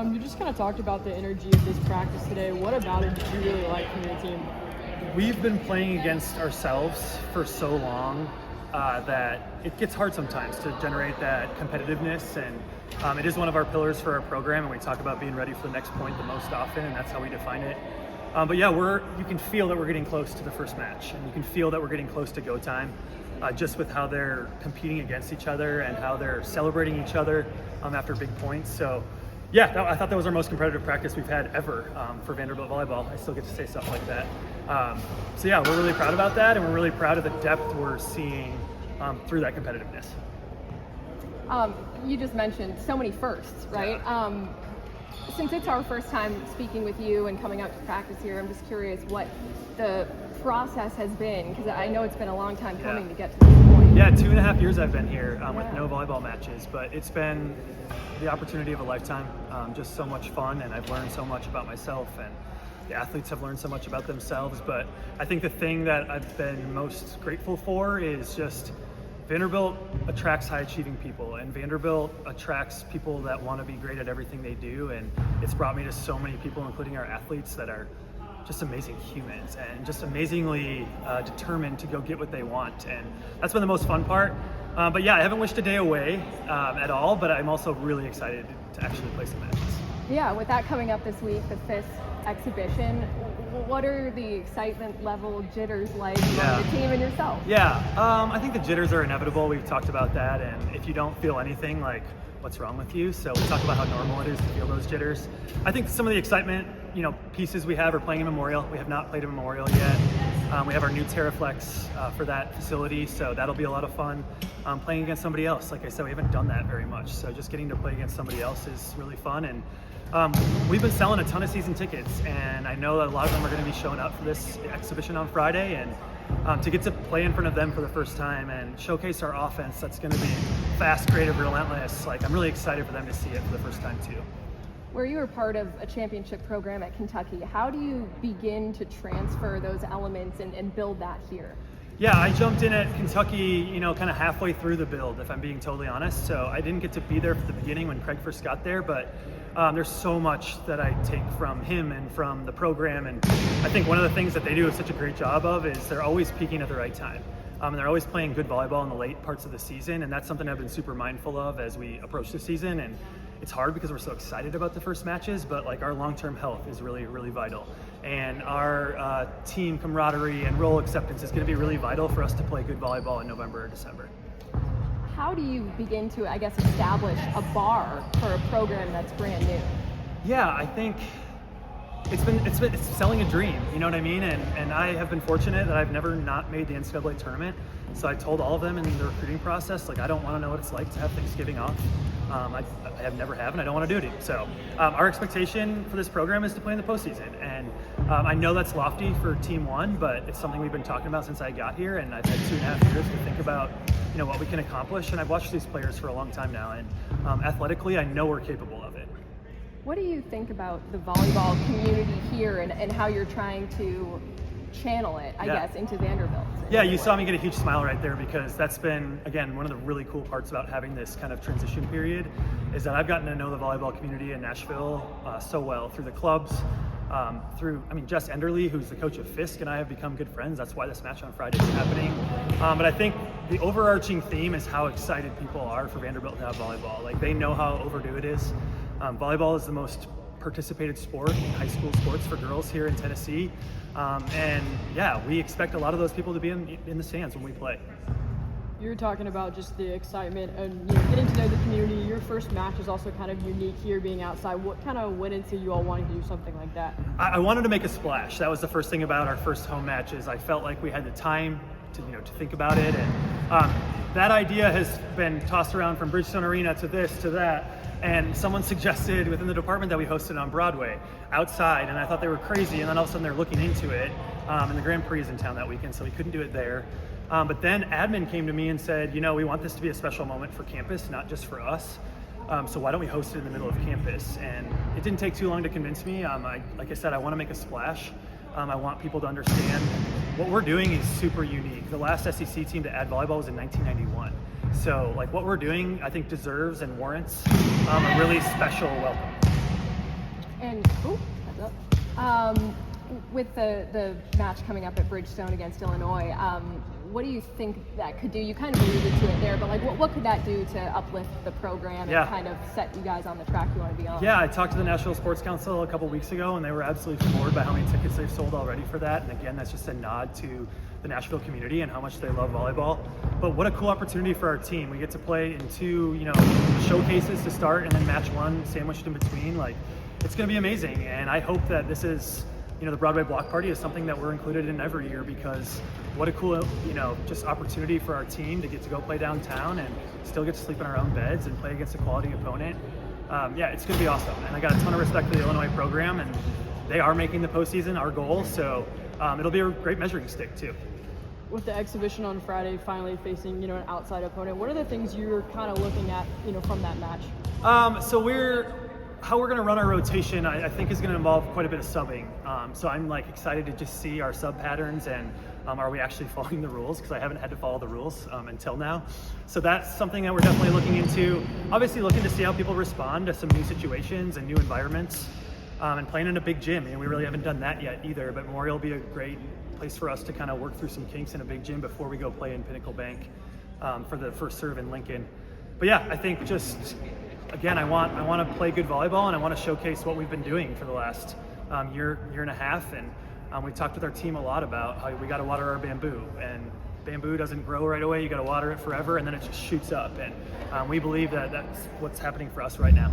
You just kind of talked about the energy of this practice today. What about it did you really like from your team? We've been playing against ourselves for so long that it gets hard sometimes to generate that competitiveness, and it is one of our pillars for our program, and we talk about being ready for the next point the most often, and that's how we define it. But yeah, you can feel that we're getting close to the first match, and you can feel that we're getting close to go time, just with how they're competing against each other and how they're celebrating each other after big points. So yeah, I thought that was our most competitive practice we've had ever for Vanderbilt Volleyball. I still get to say stuff like that. So yeah, we're really proud about that, and we're really proud of the depth we're seeing through that competitiveness. You just mentioned so many firsts, right? Yeah. Since it's our first time speaking with you and coming out to practice here, I'm just curious what the process has been, because I know it's been a long time coming to get to this point. Yeah, 2.5 years I've been here with no volleyball matches, but it's been the opportunity of a lifetime. Just so much fun, and I've learned so much about myself, and the athletes have learned so much about themselves. But I think the thing that I've been most grateful for is just Vanderbilt attracts high-achieving people, and Vanderbilt attracts people that want to be great at everything they do, and it's brought me to so many people, including our athletes, that are just amazing humans and just amazingly determined to go get what they want, and that's been the most fun part. But yeah, I haven't wished a day away at all, but I'm also really excited to actually play some matches. Yeah, with that coming up this week, the 5th exhibition, what are the excitement level jitters like among the team and yourself? Yeah, I think the jitters are inevitable. We've talked about that, and if you don't feel anything, like, what's wrong with you? So we talk about how normal it is to feel those jitters. I think some of the excitement, pieces we have are playing in Memorial. We have not played in Memorial yet. We have our new Terraflex for that facility, so that'll be a lot of fun. Playing against somebody else, like I said, we haven't done that very much, so just getting to play against somebody else is really fun. And we've been selling a ton of season tickets, and I know that a lot of them are going to be showing up for this exhibition on Friday, and to get to play in front of them for the first time and showcase our offense that's going to be fast, creative, relentless, I'm really excited for them to see it for the first time too. Where you were part of a championship program at Kentucky, how do you begin to transfer those elements and build that here? Yeah, I jumped in at Kentucky, kind of halfway through the build, if I'm being totally honest. So I didn't get to be there for the beginning when Craig first got there, but there's so much that I take from him and from the program. And I think one of the things that they do such a great job of is they're always peaking at the right time. And they're always playing good volleyball in the late parts of the season, and that's something I've been super mindful of as we approach the season. And it's hard because we're so excited about the first matches, but our long-term health is really, really vital. And our team camaraderie and role acceptance is going to be really vital for us to play good volleyball in November or December. How do you begin to, establish a bar for a program that's brand new? Yeah, I think it's selling a dream, you know what I mean? And I have been fortunate that I've never not made the NCAA tournament. So I told all of them in the recruiting process, I don't want to know what it's like to have Thanksgiving off. I have never have, and I don't want to do it. So our expectation for this program is to play in the postseason. And I know that's lofty for Team 1, but it's something we've been talking about since I got here, and I've had 2.5 years to think about what we can accomplish. And I've watched these players for a long time now, and athletically, I know we're capable of it. What do you think about the volleyball community here and how you're trying to channel it, I guess, into Vanderbilt? Yeah, you saw me get a huge smile right there, because that's been, again, one of the really cool parts about having this kind of transition period is that I've gotten to know the volleyball community in Nashville so well through the clubs, Jess Enderle, who's the coach of Fisk, and I have become good friends. That's why this match on Friday is happening. But I think the overarching theme is how excited people are for Vanderbilt to have volleyball. They know how overdue it is. Volleyball is the most participated sport in high school sports for girls here in Tennessee. We expect a lot of those people to be in the stands when we play. You're talking about just the excitement and getting to know the community. Your first match is also kind of unique here, being outside. What kind of went into you all wanting to do something like that? I wanted to make a splash. That was the first thing about our first home matches. I felt like we had the time to think about it, and that idea has been tossed around from Bridgestone Arena to this to that. And someone suggested within the department that we hosted on Broadway outside, and I thought they were crazy. And then all of a sudden they're looking into it, and the Grand Prix is in town that weekend, so we couldn't do it there. But then admin came to me and said, we want this to be a special moment for campus, not just for us. So why don't we host it in the middle of campus? And it didn't take too long to convince me. Like I said, I want to make a splash. I want people to understand what we're doing is super unique. The last SEC team to add volleyball was in 1991. So what we're doing, I think, deserves and warrants a really special welcome. And heads up. With the match coming up at Bridgestone against Illinois, what do you think that could do? You kind of alluded to it there, but like, what could that do to uplift the program and kind of set you guys on the track you want to be on? Yeah, I talked to the National Sports Council a couple weeks ago, and they were absolutely floored by how many tickets they've sold already for that. And again, that's just a nod to the Nashville community and how much they love volleyball. But what a cool opportunity for our team. We get to play in 2, showcases to start, and then match 1 sandwiched in between. Like, it's going to be amazing, and I hope that this is, the Broadway Block Party is something that we're included in every year, because what a cool, just opportunity for our team to get to go play downtown and still get to sleep in our own beds and play against a quality opponent. It's going to be awesome. And I got a ton of respect for the Illinois program, and they are making the postseason our goal. So it'll be a great measuring stick too. With the exhibition on Friday, finally facing, an outside opponent, what are the things you're kind of looking at, from that match? How we're going to run our rotation, I think, is going to involve quite a bit of subbing. So I'm excited to just see our sub patterns and are we actually following the rules? Because I haven't had to follow the rules until now. So that's something that we're definitely looking into. Obviously looking to see how people respond to some new situations and new environments, and playing in a big gym. We really haven't done that yet either, but Memorial will be a great place for us to kind of work through some kinks in a big gym before we go play in Pinnacle Bank for the first serve in Lincoln. But yeah, I think just, again, I want to play good volleyball, and I want to showcase what we've been doing for the last year and a half. And we talked with our team a lot about how we got to water our bamboo, and bamboo doesn't grow right away. You got to water it forever, and then it just shoots up. And we believe that that's what's happening for us right now.